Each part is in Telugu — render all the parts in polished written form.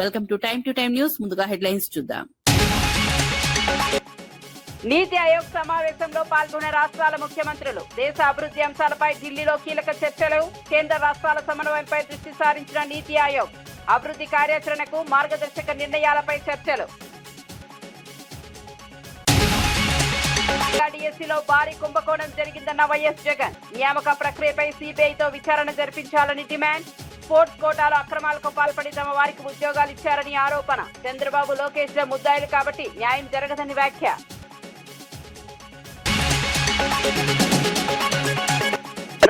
Welcome to time news. ముందుగా హెడ్లైన్స్ చూద్దాం. నీతి ఆయోగ్ సమావేశంలో పాల్గొనే రాష్ట్రాల ముఖ్యమంత్రులు. దేశ అభివృద్ధి అంశాలపై ఢిల్లీలో కీలక చర్చలు. కేంద్ర రాష్ట్రాల సమన్వయంపై దృష్టి సారించిన నీతి ఆయోగ్. అభివృద్ధి కార్యాచరణకు మార్గదర్శక నిర్ణయాలపై చర్చలు. డిఎస్సీలో భారీ కుంభకోణం జరిగిందన్న వైఎస్ జగన్. నియామక ప్రక్రియపై సిబిఐతో విచారణ జరిపించాలని డిమాండ్. స్పోర్ట్స్ కోటాలో అక్రమాలకు పాల్పడి తమ వారికి ఉద్యోగాలు ఇచ్చారని ఆరోపణ. చంద్రబాబు లోకేష్ ల ముద్దాయిలు కాబట్టి న్యాయం జరగదని వ్యాఖ్య.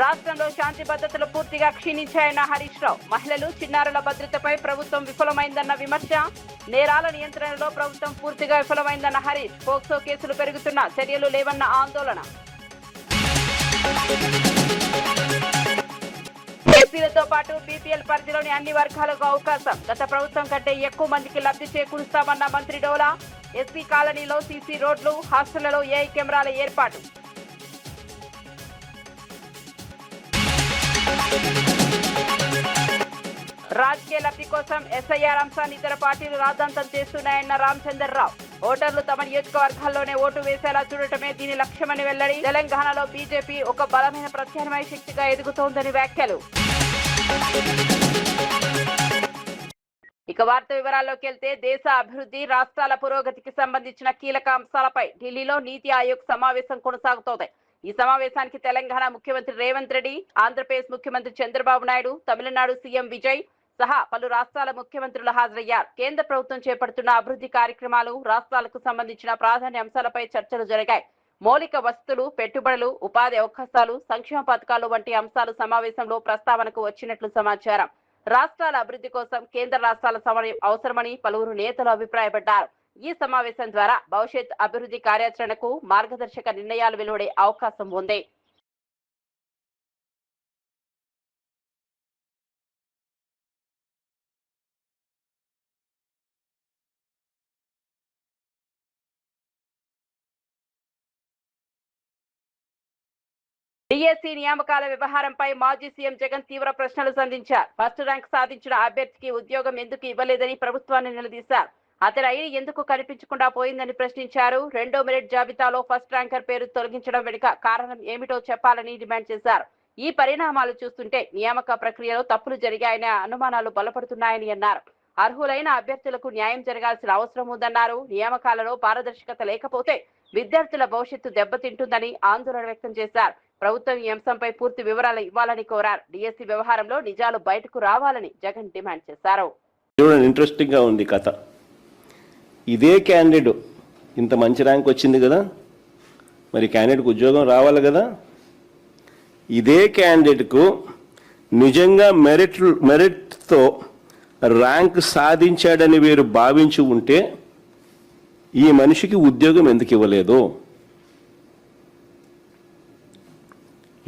రాష్ట్రంలో శాంతి భద్రతలు పూర్తిగా క్షీణించాయన్న హరీష్ రావు. మహిళలు, చిన్నారుల భద్రతపై ప్రభుత్వం విఫలమైందన్న విమర్శ. నేరాల నియంత్రణలో ప్రభుత్వం పూర్తిగా విఫలమైందన్న హరీష్. పోక్సో కేసులు పెరుగుతున్నా చర్యలు లేవన్న ఆందోళన. ఎస్సీలతో పాటు బీపీఎల్ పరిధిలోని అన్ని వర్గాలకు అవకాశం. గత ప్రభుత్వం కంటే ఎక్కువ మందికి లబ్ధి చేకూరుస్తామన్న మంత్రి డోలా. ఎస్సీ కాలనీలో సీసీ రోడ్లు, హాస్టళ్లలో ఏఐ కెమెరాల ఏర్పాటు. రాజకీయ లబ్ధి కోసం ఎస్ఐఆర్ అంశాన్ని ఇతర పార్టీలు రాద్ధాంతం చేస్తున్నాయన్న రామచంద్రరావు. ఓటర్లు తమ నియోజకవర్గాల్లోనే ఓటు వేసేలా చూడటమే దీని లక్ష్యమని వెల్లడి. తెలంగాణలో బీజేపీ ఒక బలమైన ప్రత్యామ్నాయ శక్తిగా ఎదుగుతోందని వ్యాఖ్యలు. ఇక వార్త వివరాల్లోకి వెళ్తే, దేశ అభివృద్ధి, రాష్ట్రాల పురోగతికి సంబంధించిన కీలక అంశాలపై ఢిల్లీలో నీతి ఆయోగ్ సమావేశం కొనసాగుతోంది. ఈ సమావేశానికి తెలంగాణ ముఖ్యమంత్రి రేవంత్ రెడ్డి, ఆంధ్రప్రదేశ్ ముఖ్యమంత్రి చంద్రబాబు నాయుడు, తమిళనాడు సీఎం విజయ్ సహా పలు రాష్ట్రాల ముఖ్యమంత్రులు హాజరయ్యారు. కేంద్ర ప్రభుత్వం చేపడుతున్న అభివృద్ధి కార్యక్రమాలు, రాష్ట్రాలకు సంబంధించిన ప్రాధాన్య అంశాలపై చర్చలు జరిగాయి. మౌలిక వసతులు, పెట్టుబడులు, ఉపాధి అవకాశాలు, సంక్షేమ పథకాలు వంటి అంశాలు సమావేశంలో ప్రస్తావనకు వచ్చినట్లు సమాచారం. రాష్ట్రాల అభివృద్ధి కోసం కేంద్ర రాష్ట్రాల సమన్వయం అవసరమని పలువురు నేతలు అభిప్రాయపడ్డారు. ఈ సమావేశం ద్వారా భవిష్యత్ అభివృద్ధి కార్యాచరణకు మార్గదర్శక నిర్ణయాలు వెలువడే అవకాశం ఉంది. డిఎస్సీ నియామకాల వ్యవహారంపై మాజీ సీఎం జగన్ తీవ్ర ప్రశ్నలు సంధించారు. ఫస్ట్ ర్యాంక్ సాధించిన అభ్యర్థికి ఉద్యోగం ఎందుకు ఇవ్వలేదని ప్రభుత్వాన్ని నిలదీశారు. అతని ఐడి ఎందుకు కనిపించకుండా పోయిందని ప్రశ్నించారు. రెండో మెరిట్ జాబితాలో ఫస్ట్ ర్యాంకర్ పేరు తొలగించడం వెనుక కారణం ఏమిటో చెప్పాలని డిమాండ్ చేశారు. ఈ పరిణామాలు చూస్తుంటే నియామక ప్రక్రియలో తప్పులు జరిగాయనే అనుమానాలు బలపడుతున్నాయని అన్నారు. అర్హులైన అభ్యర్థులకు న్యాయం జరగాల్సిన అవసరం ఉందన్నారు. నియామకాలలో పారదర్శకత లేకపోతే విద్యార్థుల భవిష్యత్తు దెబ్బతింటుందని ఆందోళన వ్యక్తం చేశారు. ప్రభుత్వం ఈ అంశంపై పూర్తి వివరాలు ఇవ్వాలని కోరారు. డిఎస్సీ వ్యవహారంలో నిజాలు బయటకు రావాలని జగన్ డిమాండ్ చేశారు. ఇంట్రెస్టింగ్ గా ఉంది కథ. ఇదే క్యాండిడేట్ ఇంత మంచి ర్యాంక్ వచ్చింది కదా, మరి క్యాండిడేట్కు ఉద్యోగం రావాలి కదా. ఇదే క్యాండిడేట్కు నిజంగా మెరిట్తో ర్యాంక్ సాధించాడని వీరు భావించి ఉంటే ఈ మనిషికి ఉద్యోగం ఎందుకు ఇవ్వలేదు?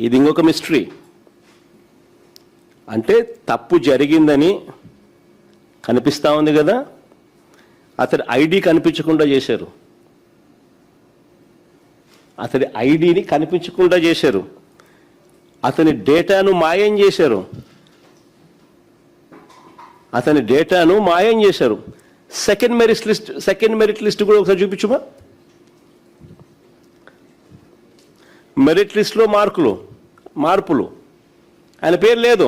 ఇది ఇంకొక మిస్టరీ. అంటే తప్పు జరిగిందని కనిపిస్తూ ఉంది కదా, అతడి ఐడి కనిపించకుండా చేశారు. అతడి ఐడిని కనిపించకుండా చేశారు. అతని డేటాను మాయం చేశారు. సెకండ్ మెరిట్ లిస్ట్ కూడా ఒకసారి చూపించుమా. మెరిట్ లిస్ట్లో మార్పులు ఆయన పేరు లేదు.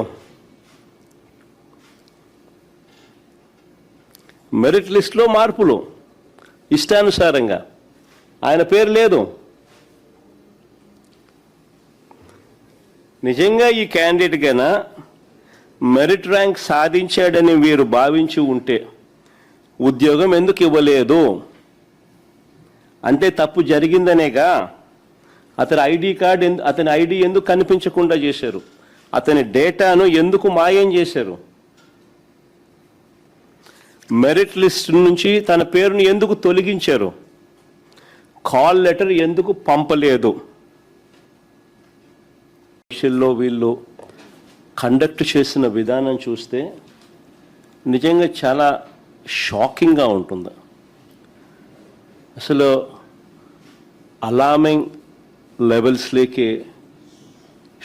మెరిట్ లిస్ట్లో మార్పులు ఇష్టానుసారంగా ఆయన పేరు లేదు. నిజంగా ఈ క్యాండిడేట్ కన్నా మెరిట్ ర్యాంక్ సాధించాడని వీరు భావించి ఉంటే ఉద్యోగం ఎందుకు ఇవ్వలేదు అంటే తప్పు జరిగిందనేగా. అతని ఐడి ఎందుకు కనిపించకుండా చేశారు? అతని డేటాను ఎందుకు మాయం చేశారు? మెరిట్ లిస్ట్ నుంచి తన పేరును ఎందుకు తొలగించారు? కాల్ లెటర్ ఎందుకు పంపలేదు? వీళ్ళు కండక్ట్ చేసిన విధానం చూస్తే నిజంగా చాలా షాకింగ్గా ఉంటుంది. అసలు అలార్మింగ్ లెవెల్స్లోకి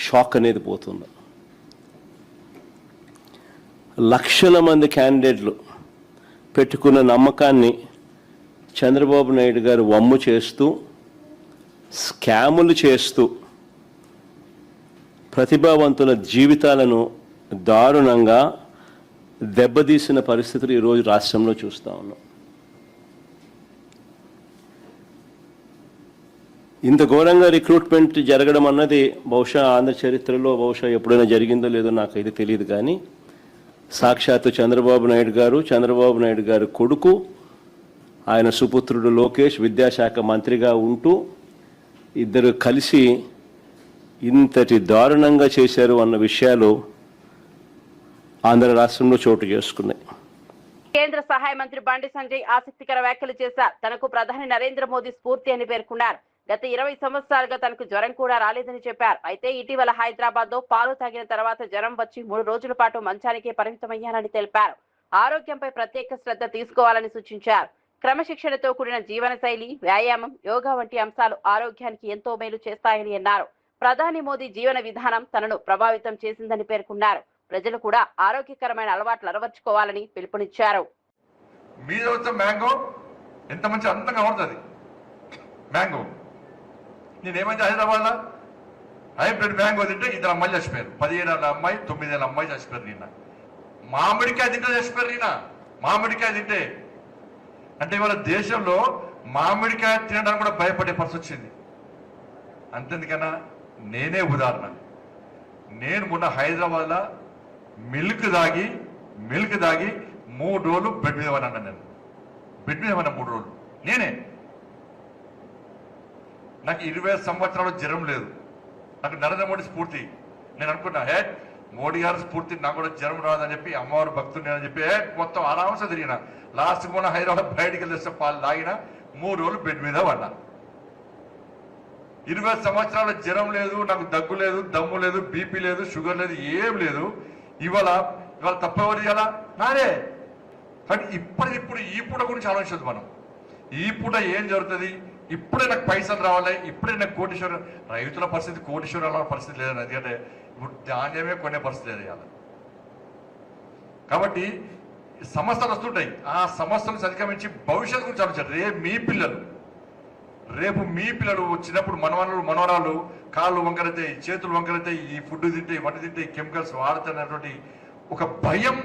షాక్ అనేది పోతుంది. లక్షల మంది క్యాండిడేట్లు పెట్టుకున్న నమ్మకాన్ని చంద్రబాబు నాయుడు గారు వమ్ము చేస్తూ స్కాములు చేస్తూ ప్రతిభావంతుల జీవితాలను దారుణంగా దెబ్బతీసిన పరిస్థితులు ఈరోజు రాష్ట్రంలో చూస్తూ ఉన్నాం. ఇంత ఘోరంగా రిక్రూట్మెంట్ జరగడం అన్నది బహుశా ఆంధ్ర చరిత్రలో బహుశా ఎప్పుడైనా జరిగిందో లేదో నాకైతే తెలియదు. కానీ సాక్షాత్తు చంద్రబాబు నాయుడు గారు కొడుకు, ఆయన సుపుత్రుడు లోకేష్ విద్యాశాఖ మంత్రిగా ఉంటూ ఇద్దరు కలిసి ఇంతటి దారుణంగా చేశారు అన్న విషయాలు ఆంధ్ర రాష్ట్రంలో చోటు చేసుకున్నాయి. కేంద్ర సహాయ మంత్రి బండి సంజయ్ ఆసక్తికర వ్యాఖ్యలు చేశారు. తనకు ప్రధాని నరేంద్ర మోదీ స్ఫూర్తి అని పేర్కొన్నారు. గత 20 సంవత్సరాలుగా తనకు జ్వరం కూడా రాలేదని చెప్పారు. అయితే ఇటీవల హైదరాబాద్ లో పాలు తాగిన తర్వాత జ్వరం వచ్చి 3 రోజుల పాటు మంచానికే పరిమితమయ్యానని తెలిపారు. ఆరోగ్యంపై ప్రత్యేక శ్రద్ధ తీసుకోవాలని సూచించారు. క్రమశిక్షణతో కూడిన జీవన శైలి, వ్యాయామం, యోగా వంటి అంశాలు ఆరోగ్యానికి ఎంతో మేలు చేస్తాయని అన్నారు. ప్రధాని మోదీ జీవన విధానం తనను ప్రభావితం చేసిందని పేర్కొన్నారు. ప్రజలు కూడా ఆరోగ్యకరమైన అలవాట్లు అలవర్చుకోవాలని పిలుపునిచ్చారు. మ్యాంగో ఎంత మంచి అందంగా ఉంటుంది. మ్యాంగో నేనేమైతే హైదరాబాద్లో హైబ్రిడ్ మ్యాంగో తింటే 2 అమ్మాయిలు చచ్చిపోయారు. 17 ఏళ్ళ అమ్మాయి, 9 ఏళ్ళ అమ్మాయి చచ్చిపోయారు. నిన్న మామిడికాయ తింటే చచ్చిపోయారు. నిన్న మామిడికాయ తింటే అంటే ఇవాళ దేశంలో మామిడికాయ తినడానికి కూడా భయపడే పరిస్థితి వచ్చింది. అంతేందుకన్నా నేనే ఉదాహరణ. నేను మొన్న హైదరాబాద్లో మిల్క్ దాగి 3 రోజులు బెడ్ మీద అన్నాను. నేను బెడ్ మీద 3 రోజులు నేనే. నాకు 20 సంవత్సరాలు జ్వరం లేదు. నాకు నరేంద్ర మోడీ స్ఫూర్తి. నేను అనుకున్నా మోడీ గారి స్ఫూర్తి నాకు కూడా జ్వరం రాదని చెప్పి అమ్మవారు భక్తుని అని చెప్పి మొత్తం ఆరాంస తిరిగిన. లాస్ట్ మొన్న హైదరాబాద్ బయటికి వెళ్ళేస్తే పాలు తాగిన 3 రోజులు బెడ్ మీద పడ్డా. 20 సంవత్సరాల జ్వరం లేదు, నాకు దగ్గు లేదు, దమ్ము లేదు, బీపీ లేదు, షుగర్ లేదు, ఏం లేదు. ఇవాళ తప్పవరు ఇలా నాదే. కానీ ఇప్పుడు ఈ పూట గురించి ఆలోచించదు మనం. ఈ పూట ఏం జరుగుతుంది, ఇప్పుడే నాకు పైసలు రావాలి, ఇప్పుడే నాకు కోటీశ్వరం. రైతుల పరిస్థితి కోటీశ్వరాల పరిస్థితి లేదని, ఎందుకంటే ఇప్పుడు ధాన్యమే కొనే పరిస్థితి లేదు కదా. కాబట్టి సమస్యలు వస్తుంటాయి. ఆ సమస్యలను అధిగమించి భవిష్యత్తు గురించి ఆలోచించారు. రేపు మీ పిల్లలు చిన్నప్పుడు మనవరాలు కాళ్ళు వంకరైతాయి, చేతులు వంకరైతాయి, ఈ ఫుడ్ తింటే, వంట తింటే, కెమికల్స్ వాడుతున్నటువంటి ఒక భయం,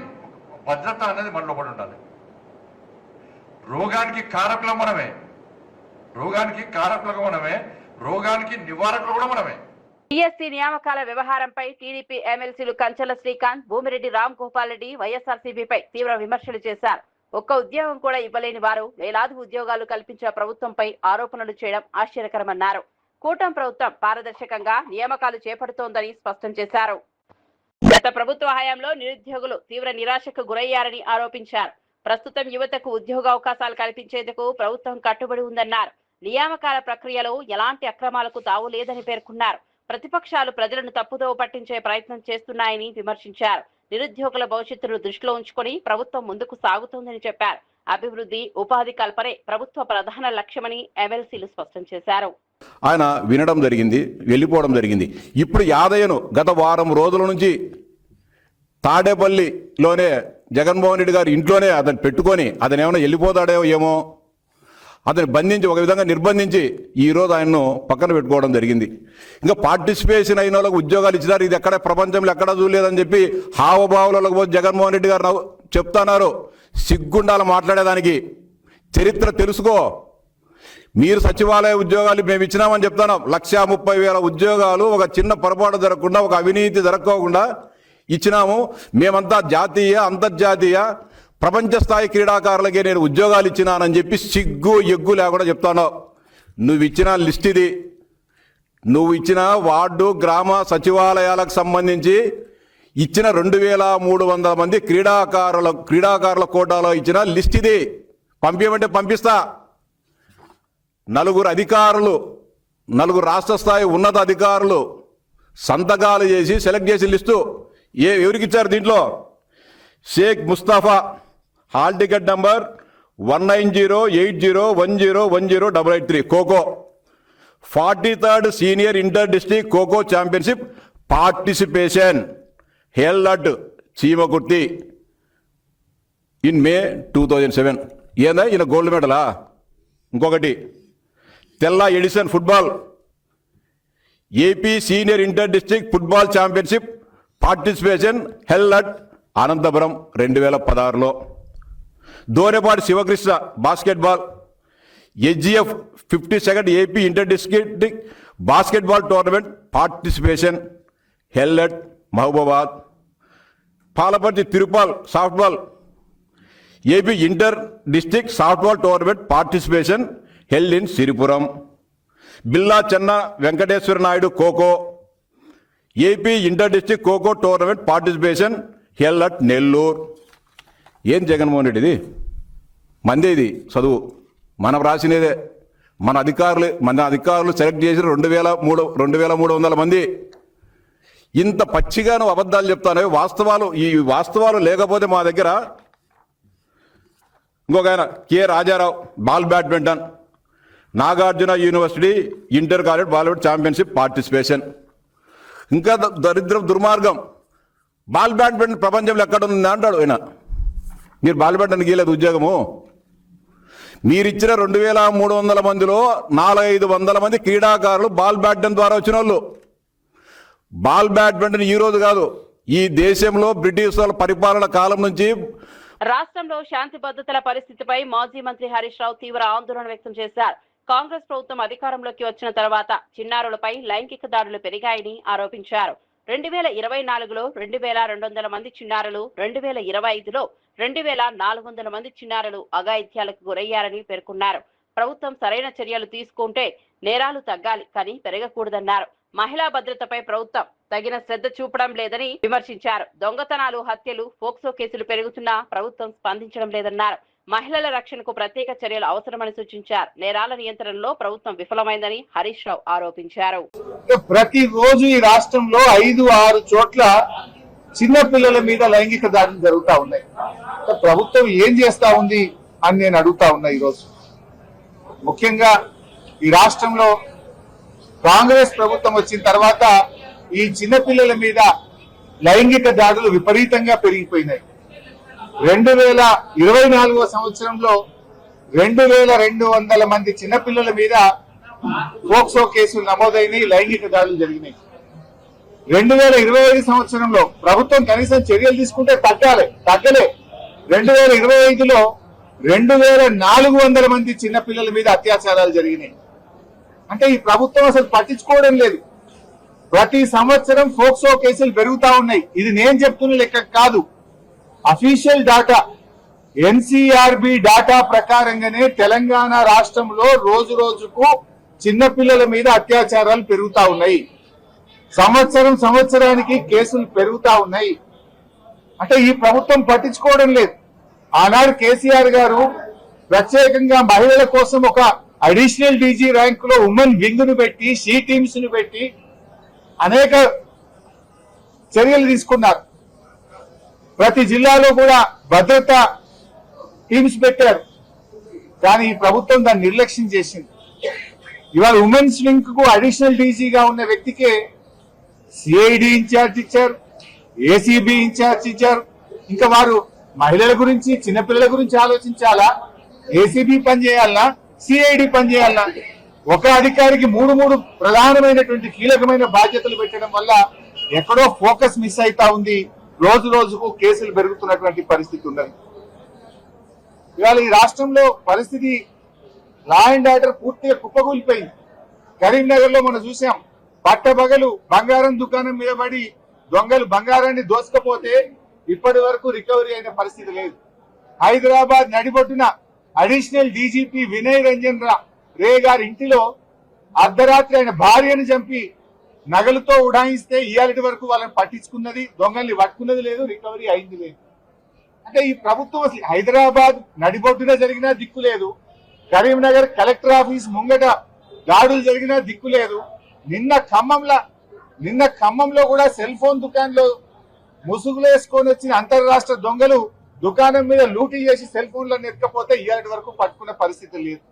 భద్రత అనేది మనలో పడి ఉండాలి. రోగానికి కారకులం మనమే, రోగానికి నివారకులు కూడా మనమే. టీఎస్సీ నియామకాల వ్యవహారంపై టీడీపీ ఎమ్మెల్సీలు కంచెల శ్రీకాంత్, భూమిరెడ్డి రామ్ గోపాల్ రెడ్డి వైఎస్ఆర్సీపీపై తీవ్ర విమర్శలు చేశారు. ఒక్క ఉద్యోగం కూడా ఇవ్వలేని వారు వేలాది ఉద్యోగాలు కల్పించిన ప్రభుత్వంపై ఆరోపణలు చేయడం ఆశ్చర్యకరమన్నారు. కూటమి ప్రభుత్వం పారదర్శకంగా నియామకాలు చేపడుతోందని స్పష్టం చేశారు. గత ప్రభుత్వ హయాంలో నిరుద్యోగులు తీవ్ర నిరాశకు గురయ్యారని ఆరోపించారు. ప్రస్తుతం యువతకు ఉద్యోగ అవకాశాలు కల్పించేందుకు ప్రభుత్వం కట్టుబడి ఉందన్నారు. నియామకాల ప్రక్రియలో ఎలాంటి అక్రమాలకు తావు లేదని పేర్కొన్నారు. ప్రతిపక్షాలు ప్రజలను తప్పుదోవ పట్టించే ప్రయత్నం చేస్తున్నాయని విమర్శించారు. నిరుద్యోగుల భవిష్యత్తును దృష్టిలో ఉంచుకొని ప్రభుత్వం ముందుకు సాగుతోందని చెప్పారు. అభివృద్ధి, ఉపాధి కల్పనే ప్రభుత్వ ప్రధాన లక్ష్యమని ఎమ్మెల్సీలు స్పష్టం చేశారు. ఆయన వినడం జరిగింది, వెళ్ళిపోవడం జరిగింది. ఇప్పుడు యాదయ్యను గత వారం రోజుల నుంచి తాడేపల్లిలోనే జగన్మోహన్ రెడ్డి గారి ఇంట్లోనే అతను పెట్టుకొని అతను ఏమైనా వెళ్ళిపోతాడో ఏమో అతను బంధించి, ఒక విధంగా నిర్బంధించి ఈరోజు ఆయన్ను పక్కన పెట్టుకోవడం జరిగింది. ఇంకా పార్టిసిపేషన్ అయిన వాళ్ళకు ఉద్యోగాలు ఇచ్చినారు. ఇది ఎక్కడ ప్రపంచంలో ఎక్కడా చూడలేదని చెప్పి హావభావాలకు పోతే జగన్మోహన్ రెడ్డి గారు చెప్తున్నారు. సిగ్గుండాల మాట్లాడేదానికి. చరిత్ర తెలుసుకో. మీరు సచివాలయ ఉద్యోగాలు మేము ఇచ్చినామని చెప్తున్నాం. 1,30,000 ఉద్యోగాలు ఒక చిన్న పొరపాటు జరగకుండా, ఒక అవినీతి జరగకోకుండా ఇచ్చినాము. మేమంతా జాతీయ, అంతర్జాతీయ, ప్రపంచ స్థాయి క్రీడాకారులకే నేను ఉద్యోగాలు ఇచ్చినానని చెప్పి సిగ్గు ఎగ్గు లేకుండా చెప్తాను. నువ్వు ఇచ్చిన లిస్ట్ ఇది. నువ్వు ఇచ్చిన వార్డు, గ్రామ సచివాలయాలకు సంబంధించి ఇచ్చిన 2,300 మంది క్రీడాకారుల కోటాలో ఇచ్చిన లిస్ట్ ఇది. పంపించమంటే పంపిస్తా. 4 అధికారులు, 4 రాష్ట్ర స్థాయి ఉన్నత అధికారులు సంతకాలు చేసి సెలెక్ట్ చేసిన లిస్టు ఎవరికి ఇచ్చారు? దీంట్లో Shaik Mustafa, hall ticket number 1908010108883, kho kho 43rd senior inter district kho kho championship participation, held at Chimakurthi. In May 2007. ఏందా ఈయన గోల్డ్ మెడలా? ఇంకొకటి తెల్ల edition football AP senior inter district football championship participation held at Anantapuram 2016లో. Dorepati Sivakrishna basketball HGF 52nd AP inter district basketball tournament participation held at Mahabubabad. Palaparthi Tirupal softball AP inter district softball tournament participation held in Siripuram. Billa Chenna Venkateswara Naidu kho kho AP inter district kho kho tournament participation held at Nellore. ఏం జగన్మోహన్ రెడ్డిది? మందే ఇది చదువు, మనం రాసినదే. మన అధికారులు సెలెక్ట్ చేసిన 2,300 మంది. ఇంత పచ్చిగా నువ్వు అబద్ధాలు చెప్తానే. వాస్తవాలు లేకపోతే మా దగ్గర ఇంకొక ఆయన K Rajarao ball badminton Nagarjuna university inter college ball championship participation. ఇంకా దుర్మార్గం, బాల్ బ్యాడ్మింటన్ ప్రపంచంలో ఎక్కడ ఉంది అంటాడు ఆయన. మీరు బాల్ బ్యాడ్మింటన్ గీయలేదు ఉద్యోగము. మీరిచ్చిన 2,300 మందిలో 400-500 మంది క్రీడాకారులు బాల్ బ్యాడ్మింటన్ ద్వారా వచ్చిన వాళ్ళు. బాల్ బ్యాడ్మింటన్ ఈ రోజు కాదు, ఈ దేశంలో బ్రిటిష్ వాళ్ళ పరిపాలన కాలం నుంచి. రాష్ట్రంలో శాంతి భద్రతల పరిస్థితిపై మాజీ మంత్రి హరీష్ రావు తీవ్ర ఆందోళన వ్యక్తం చేశారు. కాంగ్రెస్ ప్రభుత్వం అధికారంలోకి వచ్చిన తర్వాత చిన్నారులపై లైంగిక దాడులు పెరిగాయని ఆరోపించారు. 2024లో 2,200 మంది చిన్నారులు, 2025లో 2,400 మంది చిన్నారులు అఘాయిత్యాలకు గురయ్యారని పేర్కొన్నారు. ప్రభుత్వం సరైన చర్యలు తీసుకుంటే నేరాలు తగ్గాలి, కానీ పెరగకూడదన్నారు. మహిళా భద్రతపై ప్రభుత్వం తగిన శ్రద్ధ చూపడం లేదని విమర్శించారు. దొంగతనాలు, హత్యలు, పోక్సో కేసులు పెరుగుతున్నా ప్రభుత్వం స్పందించడం లేదన్నారు. మహిళల రక్షణకు ప్రత్యేక చర్యలు అవసరమని సూచించారు. నేరాల నియంత్రణలో ప్రభుత్వం విఫలమైందని హరీష్ రావు ఆరోపించారు. ప్రతిరోజు ఈ రాష్ట్రంలో 5-6 చోట్ల చిన్న పిల్లల మీద లైంగిక దాడులు జరుగుతా ఉన్నాయి. ప్రభుత్వం ఏం చేస్తా ఉంది అని నేను అడుగుతా ఉన్నా. ఈరోజు ముఖ్యంగా ఈ రాష్ట్రంలో కాంగ్రెస్ ప్రభుత్వం వచ్చిన తర్వాత ఈ చిన్నపిల్లల మీద లైంగిక దాడులు విపరీతంగా పెరిగిపోయినాయి. 2024వ సంవత్సరంలో 2,200 మంది చిన్నపిల్లల మీద పోక్సో కేసులు నమోదైనవి, లైంగిక దాడులు జరిగినాయి. 2025 సంవత్సరంలో ప్రభుత్వం కనీసం చర్యలు తీసుకుంటే తగ్గలే. 2025లో 2,400 మంది చిన్నపిల్లల మీద అత్యాచారాలు జరిగినాయి. అంటే ఈ ప్రభుత్వం అసలు పట్టించుకోవడం లేదు. ప్రతి సంవత్సరం పోక్సో కేసులు పెరుగుతా ఉన్నాయి. ఇది నేను చెప్తున్న లెక్క కాదు, అఫీషియల్ డాటా. ఎన్సీఆర్బి డాటా ప్రకారంగానే తెలంగాణ రాష్ట్రంలో రోజు రోజుకు చిన్నపిల్లల మీద అత్యాచారాలు పెరుగుతా ఉన్నాయి. సంవత్సరానికి కేసులు పెరుగుతా ఉన్నాయి. అంటే ఈ ప్రభుత్వం పట్టించుకోవడం లేదు. ఆనాడు కేసీఆర్ గారు ప్రత్యేకంగా మహిళల కోసం ఒక అడిషనల్ డీజీ ర్యాంకులో ఉమెన్ వింగ్ ను పెట్టి, షీ టీమ్స్ ను పెట్టి అనేక చర్యలు తీసుకున్నారు. ప్రతి జిల్లాలో కూడా భద్రతా టీమ్స్ పెట్టారు. కానీ ఈ ప్రభుత్వం దాన్ని నిర్లక్ష్యం చేసింది. ఇవాళ ఉమెన్స్ వింగ్ కు అడిషనల్ డీజీగా ఉన్న వ్యక్తికే సిఐడి ఇన్ఛార్జ్ ఇచ్చారు, ఏసీబీ ఇన్ఛార్జ్ ఇచ్చారు. ఇంకా వారు మహిళల గురించి, చిన్నపిల్లల గురించి ఆలోచించాలా? ఏసీబీ పనిచేయాలనా, సిఐడి పనిచేయాలనా? ఒక అధికారికి మూడు ప్రధానమైనటువంటి కీలకమైన బాధ్యతలు పెట్టడం వల్ల ఎక్కడో ఫోకస్ మిస్ అవుతా ఉంది. రోజు రోజుకు కేసులు పెరుగుతున్నటువంటి పరిస్థితి ఉన్నది. ఇవాళ ఈ రాష్ట్రంలో పరిస్థితి లా అండ్ ఆర్డర్ పూర్తిగా కుప్పకూలిపోయింది. కరీంనగర్ లో మనం చూసాం, పట్టపగలు బంగారం దుకాణం మీద పడి దొంగలు బంగారాన్ని దోసుకపోతే ఇప్పటి వరకు రికవరీ అయిన పరిస్థితి లేదు. హైదరాబాద్ నడిబొట్టున అడిషనల్ డీజీపీ వినయ్ రంజన్ రే గారి ఇంటిలో అర్ధరాత్రి ఆయన భార్యను చంపి నగలతో ఉడాయిస్తే ఇయాలటి వరకు వాళ్ళని పట్టించుకున్నది, దొంగల్ని పట్టుకున్నది లేదు, రికవరీ అయింది లేదు. అంటే ఈ ప్రభుత్వం అసలు హైదరాబాద్ నడిబొడ్డున జరిగినా దిక్కు లేదు, కరీంనగర్ కలెక్టర్ ఆఫీస్ ముంగట దాడులు జరిగినా దిక్కు లేదు. నిన్న ఖమ్మంలో కూడా సెల్ ఫోన్ దుకాణంలో ముసుగులు వేసుకొని వచ్చిన అంతర్రాష్ట్ర దొంగలు దుకాణం మీద లూటీ చేసి సెల్ ఫోన్లను ఎత్తుకపోతే ఇయాలటి వరకు పట్టుకునే పరిస్థితి లేదు.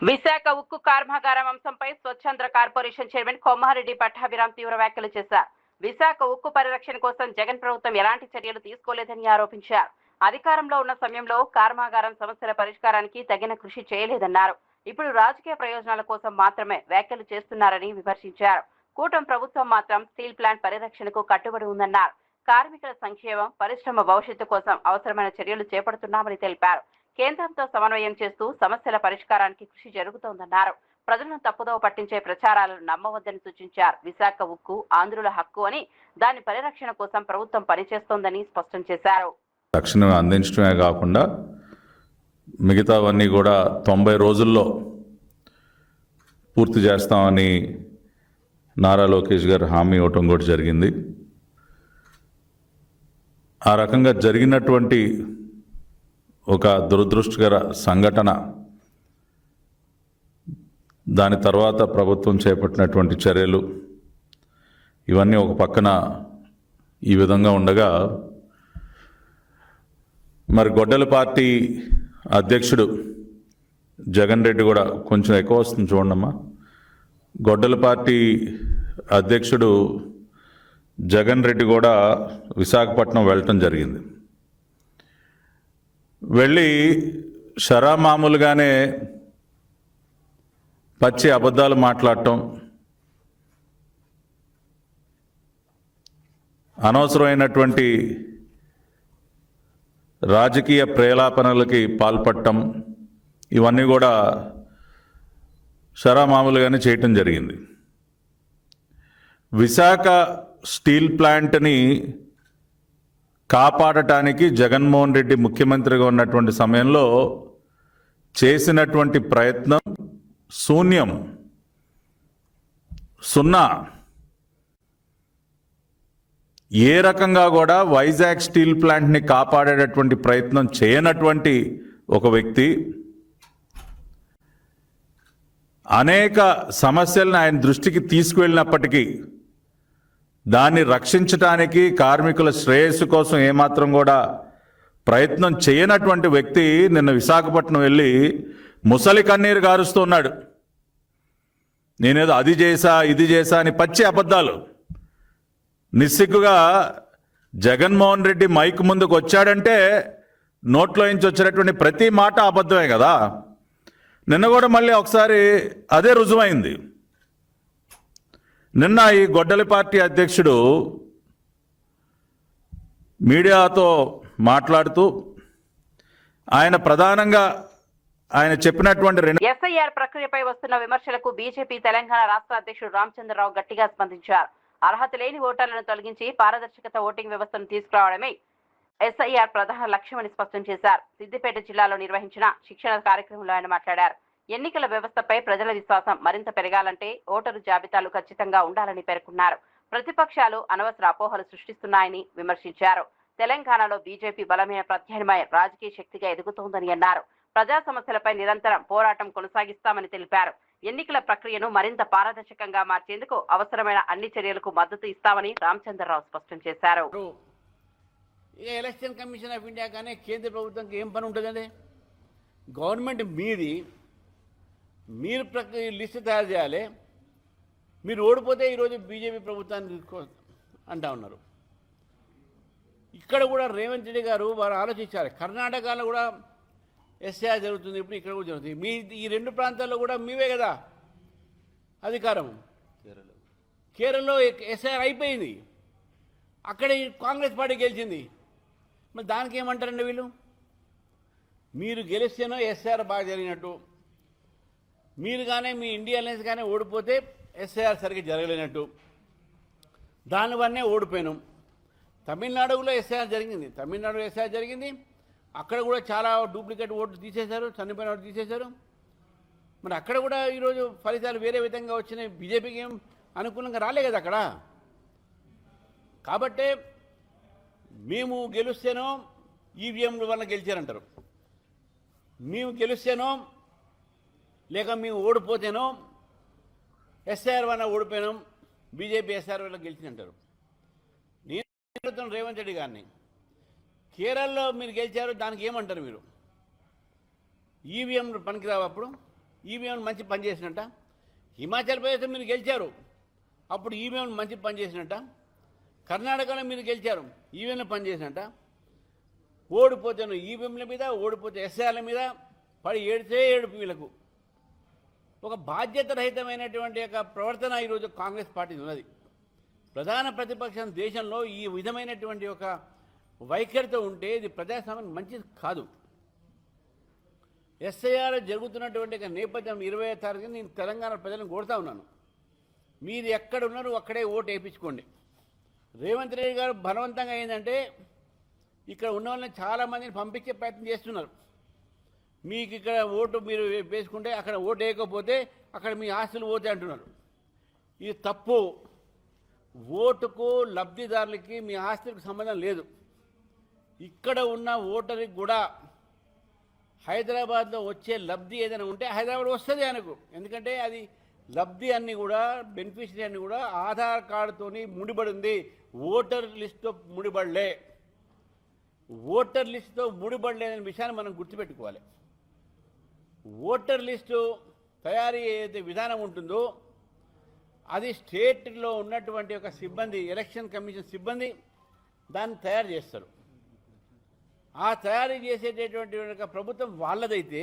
విశాఖ ఉక్కు కర్మాగారం అంశంపై స్వచ్ఛంద్ర కార్పొరేషన్ చైర్మన్ కొమ్మారెడ్డి పట్టాభిరామ్ తీవ్ర వ్యాఖ్యలు చేశారు. విశాఖ ఉక్కు పరిరక్షణ కోసం జగన్ ప్రభుత్వం ఎలాంటి చర్యలు తీసుకోలేదని ఆరోపించారు. అధికారంలో ఉన్న సమయంలో కర్మాగారం సమస్యల పరిష్కారానికి తగిన కృషి చేయలేదన్నారు. ఇప్పుడు రాజకీయ ప్రయోజనాల కోసం మాత్రమే వ్యాఖ్యలు చేస్తున్నారని విమర్శించారు. కూటమి ప్రభుత్వం మాత్రం స్టీల్ ప్లాంట్ పరిరక్షణకు కట్టుబడి ఉందన్నారు. కార్మికుల సంక్షేమం, పరిశ్రమ భవిష్యత్తు కోసం అవసరమైన చర్యలు చేపడుతున్నామని తెలిపారు. కేంద్రంతో సమన్వయం చేస్తూ సమస్యల పరిష్కారానికి కృషి జరుగుతోందన్నారు. ప్రజలను తప్పుదోవ పట్టించే ప్రచారాలను నమ్మవద్దని సూచించారు. విశాఖ ఉక్కు ఆంధ్రుల హక్కు అని, దాని పరిరక్షణ కోసం ప్రభుత్వం పనిచేస్తోందని స్పష్టం చేశారు. రక్షణ అందించడమే కాకుండా మిగతావన్నీ కూడా 90 రోజుల్లో పూర్తి చేస్తామని నారా లోకేష్ గారు హామీ ఇవ్వటం కూడా జరిగింది. ఆ రకంగా జరిగినటువంటి ఒక దురదృష్టకర సంఘటన, దాని తర్వాత ప్రభుత్వం చేపట్టినటువంటి చర్యలు, ఇవన్నీ ఒక పక్కన ఈ విధంగా ఉండగా, మరి గొడ్డల పార్టీ అధ్యక్షుడు జగన్ రెడ్డి కూడా కొంచెం ఎక్కువ వస్తుంది చూడమ్మా. గొడ్డల పార్టీ అధ్యక్షుడు జగన్ రెడ్డి కూడా విశాఖపట్నం వెళ్ళటం జరిగింది. వెళ్ళి మామూలుగానే పచ్చి అబద్ధాలు మాట్లాడటం, అనవసరమైనటువంటి రాజకీయ ప్రేలాపనలకి పాల్పడటం, ఇవన్నీ కూడా మామూలుగానే చేయటం జరిగింది. విశాఖ స్టీల్ ప్లాంట్ని కాపాడటానికి జగన్మోహన్ రెడ్డి ముఖ్యమంత్రిగా ఉన్నటువంటి సమయంలో చేసినటువంటి ప్రయత్నం శూన్యం, సున్నా. ఏ రకంగా కూడా వైజాగ్ స్టీల్ ప్లాంట్ని కాపాడేటటువంటి ప్రయత్నం చేయనటువంటి ఒక వ్యక్తి అనేక సమస్యలను ఆయన దృష్టికి తీసుకువెళ్ళినప్పటికీ దాన్ని రక్షించడానికి, కార్మికుల శ్రేయస్సు కోసం ఏమాత్రం కూడా ప్రయత్నం చేయనటువంటి వ్యక్తి నిన్న విశాఖపట్నం వెళ్ళి ముసలి కన్నీరు గారుస్తున్నాడు. నేనేదో అది చేశా ఇది చేశా అని పచ్చి అబద్ధాలు. నిస్సిగ్గుగా జగన్మోహన్ రెడ్డి మైక్ ముందుకు వచ్చాడంటే నోట్లో నుంచి వచ్చినటువంటి ప్రతి మాట అబద్ధమే కదా. నిన్న కూడా మళ్ళీ ఒకసారి అదే రుజువైంది. నిన్న ఈ గొడ్డలి పార్టీ అధ్యక్షుడు మీడియాతో మాట్లాడుతూ ఆయన ప్రధానంగా ఆయన చెప్పినటువంటి ఎస్ఐఆర్ ప్రక్రియపై వస్తున్న విమర్శలకు బీజేపీ తెలంగాణ రాష్ట్ర అధ్యక్షుడు రామచంద్రరావు గట్టిగా స్పందించారు. అర్హత లేని ఓటర్లను తొలగించి పారదర్శకత ఓటింగ్ వ్యవస్థను తీసుకురావడమే ఎస్ఐఆర్ ప్రధాన లక్ష్యమని స్పష్టం చేశారు. సిద్దిపేట జిల్లాలో నిర్వహించిన శిక్షణ కార్యక్రమంలో ఆయన మాట్లాడారు. ఎన్నికల వ్యవస్థపై ప్రజల విశ్వాసం మరింత పెరగాలంటే ఓటరు జాబితాలు ఖచ్చితంగా ఉండాలని పేర్కొన్నారు. ప్రతిపక్షాలు అనవసర అపోహలు సృష్టిస్తున్నాయని విమర్శించారు. తెలంగాణలో బీజేపీ బలమైన ప్రత్యామ్నాయ రాజకీయ శక్తిగా ఎదుగుతోందని అన్నారు. ప్రజా సమస్యలపై నిరంతరం పోరాటం కొనసాగిస్తామని తెలిపారు. ఎన్నికల ప్రక్రియను మరింత పారదర్శకంగా మార్చేందుకు అవసరమైన అన్ని చర్యలకు మద్దతు ఇస్తామని రామచంద్రరావు స్పష్టం చేశారు. ఎలక్షన్ కమిషన్ ఆఫ్ ఇండియా కానీ కేంద్ర ప్రభుత్వంకి ఏం పని ఉంటుందండి? గవర్నమెంట్ మీది, మీరు లిస్టు తయారు చేయాలి. మీరు ఓడిపోతే ఈరోజు బీజేపీ ప్రభుత్వాన్ని అంటా ఉన్నారు. ఇక్కడ కూడా రేవంత్ రెడ్డి గారు వారు ఆలోచించాలి. కర్ణాటకలో కూడా ఎస్ఐఆర్ జరుగుతుంది, ఇప్పుడు ఇక్కడ కూడా జరుగుతుంది. మీ ఈ రెండు ప్రాంతాల్లో కూడా మీవే కదా అధికారం. కేరళలో ఎస్ఐఆర్ అయిపోయింది, అక్కడ కాంగ్రెస్ పార్టీ గెలిచింది. మరి దానికి ఏమంటారండి వీళ్ళు? మీరు గెలిస్తేనో ఎస్ఐఆర్ బాగా జరిగినట్టు, మీరు కానీ మీ ఇండియా అలయన్స్ కానీ ఓడిపోతే ఎస్ఐఆర్ సరిగ్గా జరగలేనట్టు, దానివల్లనే ఓడిపోయాను. తమిళనాడులో ఎస్ఐఆర్ జరిగింది, తమిళనాడులో ఎస్ఐఆర్ జరిగింది, అక్కడ కూడా చాలా డూప్లికేట్ ఓట్లు తీసేశారు, చనిపోయిన ఓట్లు తీసేశారు. మరి అక్కడ కూడా ఈరోజు ఫలితాలు వేరే విధంగా వచ్చినాయి. బీజేపీకి ఏం అనుకూలంగా రాలే కదా అక్కడ. కాబట్టే మేము గెలుస్తేనో ఈవీఎంల వల్ల గెలిచారంటారు, మేము గెలుస్తేనో లేక మేము ఓడిపోతేనో ఎస్ఐఆర్ వల్ల ఓడిపోయినాం, బీజేపీ ఎస్ఐఆర్ వల్ల గెలిచిందంటారు. నేను రేవంత్ రెడ్డి గారిని, కేరళలో మీరు గెలిచారు, దానికి ఏమంటారు మీరు? ఈవీఎంలు పనికిరావు, అప్పుడు ఈవీఎంలు మంచి పని చేసినట్ట. హిమాచల్ ప్రదేశ్లో మీరు గెలిచారు, అప్పుడు ఈవీఎంలు మంచి పని చేసినట్ట. కర్ణాటకలో మీరు గెలిచారు, ఈవీఎంలు పని చేసినట్ట. ఓడిపోతే ఈవీఎంల మీద, ఓడిపోతే ఎస్ఐల మీద పడి ఏడుపు వీళ్ళకు. ఒక బాధ్యత రహితమైనటువంటి యొక్క ప్రవర్తన ఈరోజు కాంగ్రెస్ పార్టీ ఉన్నది. ప్రధాన ప్రతిపక్షం దేశంలో ఈ విధమైనటువంటి ఒక వైఖరితో ఉంటే ఇది ప్రజాస్వామ్యం మంచిది కాదు. ఎస్ఐఆర్ జరుగుతున్నటువంటి నేపథ్యం 20వ తారీఖున నేను తెలంగాణ ప్రజలను కోరుతా ఉన్నాను, మీరు ఎక్కడ ఉన్నారో అక్కడే ఓటు వేయించుకోండి. రేవంత్ రెడ్డి గారు బలవంతంగా ఏంటంటే ఇక్కడ ఉన్న వాళ్ళని చాలామందిని పంపించే ప్రయత్నం చేస్తున్నారు. మీకు ఇక్కడ ఓటు మీరు వేసుకుంటే అక్కడ ఓటు వేయకపోతే అక్కడ మీ ఆస్తులు పోతాయి అంటున్నారు. ఇది తప్పు. ఓటుకు లబ్ధిదారులకి మీ ఆస్తులకు సంబంధం లేదు. ఇక్కడ ఉన్న ఓటర్కి కూడా హైదరాబాద్లో వచ్చే లబ్ధి ఏదైనా ఉంటే హైదరాబాద్ వస్తుంది ఆయనకు. ఎందుకంటే అది లబ్ధి అన్నీ కూడా, బెనిఫిషరీ అన్నీ కూడా ఆధార్ కార్డుతోని ముడిపడి ఉంది, ఓటర్ లిస్టుతో ముడిపడలే. ఓటర్ లిస్టుతో ముడిపడలేదనే విషయాన్ని మనం గుర్తుపెట్టుకోవాలి. ఓటర్ లిస్టు తయారీ ఏదైతే విధానం ఉంటుందో అది స్టేట్లో ఉన్నటువంటి ఒక సిబ్బంది, ఎలక్షన్ కమిషన్ సిబ్బంది దాన్ని తయారు చేస్తారు. ఆ తయారీ చేసేటటువంటి ప్రభుత్వం వాళ్ళదైతే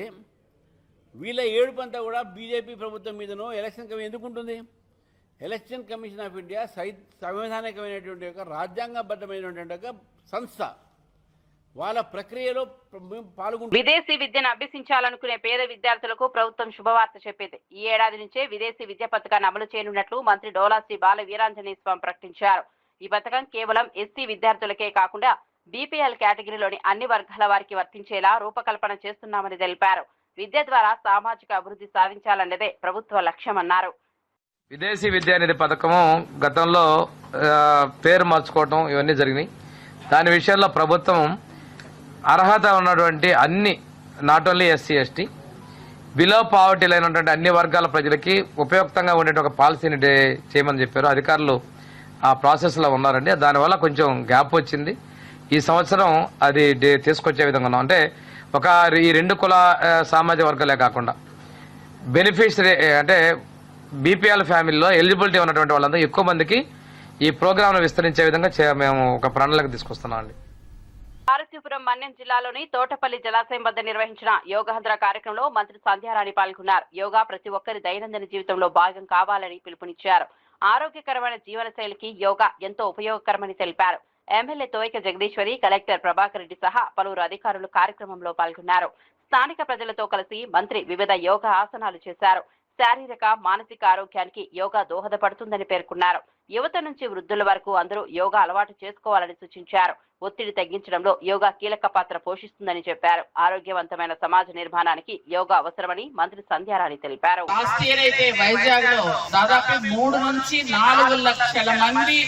వీళ్ళ ఏడుపంతా కూడా బీజేపీ ప్రభుత్వం మీదనో ఎలక్షన్ కమిషన్ ఎందుకు ఉంటుంది? ఎలక్షన్ కమిషన్ ఆఫ్ ఇండియా సంవిధానికమైనటువంటి ఒక రాజ్యాంగబద్ధమైనటువంటి ఒక సంస్థ. వాళ్ళ ప్రక్రియలో పాల్గొంటుంది. విదేశీ విద్యను అభ్యసించాలనుకునే పేద విద్యార్థులకు ప్రభుత్వం శుభవార్త చెప్పింది. ఈ ఏడాది నుంచే విదేశీ విద్యా పథకాన్ని అమలు చేయనున్నట్లు మంత్రి డోలాశ్రీ బాల వీరాంజనేయ స్వామి ప్రకటించారు. ఈ పథకం కేవలం ఎస్సీ విద్యార్థులకే కాకుండా బీపీఎల్ కేటగిరీలోని అన్ని వర్గాల వారికి వర్తించేలా రూపకల్పన చేస్తున్నామని తెలిపారు. విద్య ద్వారా సామాజిక అభివృద్ధి సాధించాలన్నదే ప్రభుత్వ లక్ష్యమన్నారు. విదేశీ విద్యానిధి పథకము గతంలో పేరు మార్చుకోవటం ఇవన్నీ జరిగినాయి. దాని విషయంలో ప్రభుత్వం అర్హత ఉన్నటువంటి అన్ని, not only SC ST, below poverty లేనటువంటి అన్ని వర్గాల ప్రజలకి ఉపయుక్తంగా ఉండే ఒక పాలసీని చేయమని చెప్పారు. అధికారులు ఆ ప్రాసెస్లో ఉన్నారండి. దానివల్ల కొంచెం గ్యాప్ వచ్చింది. ఈ సంవత్సరం అది తీసుకొచ్చే విధంగా ఉన్నాం. అంటే ఒక ఈ 2 కుల సామాజిక వర్గాలే కాకుండా బెనిఫిషరీ అంటే బీపీఎల్ ఫ్యామిలీలో ఎలిజిబిలిటీ ఉన్నటువంటి వాళ్ళందరూ ఎక్కువ మందికి ఈ ప్రోగ్రాంను విస్తరించే విధంగా మేము ఒక ప్రణాళిక తీసుకొస్తున్నాం అండి. పార్వతీపురం మన్యం జిల్లాలోని తోటపల్లి జలాశయం వద్ద నిర్వహించిన యోగాంధ్ర కార్యక్రమంలో మంత్రి సంధ్యారాణి పాల్గొన్నారు. యోగా ప్రతి ఒక్కరి దైనందిన జీవితంలో భాగం కావాలని పిలుపునిచ్చారు. ఆరోగ్యకరమైన జీవన శైలికి యోగా ఎంతో ఉపయోగకరమని తెలిపారు. ఎమ్మెల్యే తోయిక జగదీశ్వరి, కలెక్టర్ ప్రభాకర్ రెడ్డి సహా పలువురు అధికారులు కార్యక్రమంలో పాల్గొన్నారు. స్థానిక ప్రజలతో కలిసి మంత్రి వివిధ యోగా ఆసనాలు చేశారు. శారీరక, మానసిక ఆరోగ్యానికి యోగా దోహదపడుతుందని పేర్కొన్నారు. యువత నుంచి వృద్ధుల వరకు అందరూ యోగా అలవాటు చేసుకోవాలని సూచించారు. ఒత్తిడి తగ్గించడంలో యోగా కీలక పాత్ర పోషిస్తుందని చెప్పారు. ఆరోగ్యవంతమైన సమాజ నిర్మాణానికి యోగా అవసరమని మంత్రి సంధ్యారాణి తెలిపారు. లాస్ట్ ఇయర్ అయితే వైజాగ్ లో దాదాపు 3 నుంచి 4 లక్షల మంది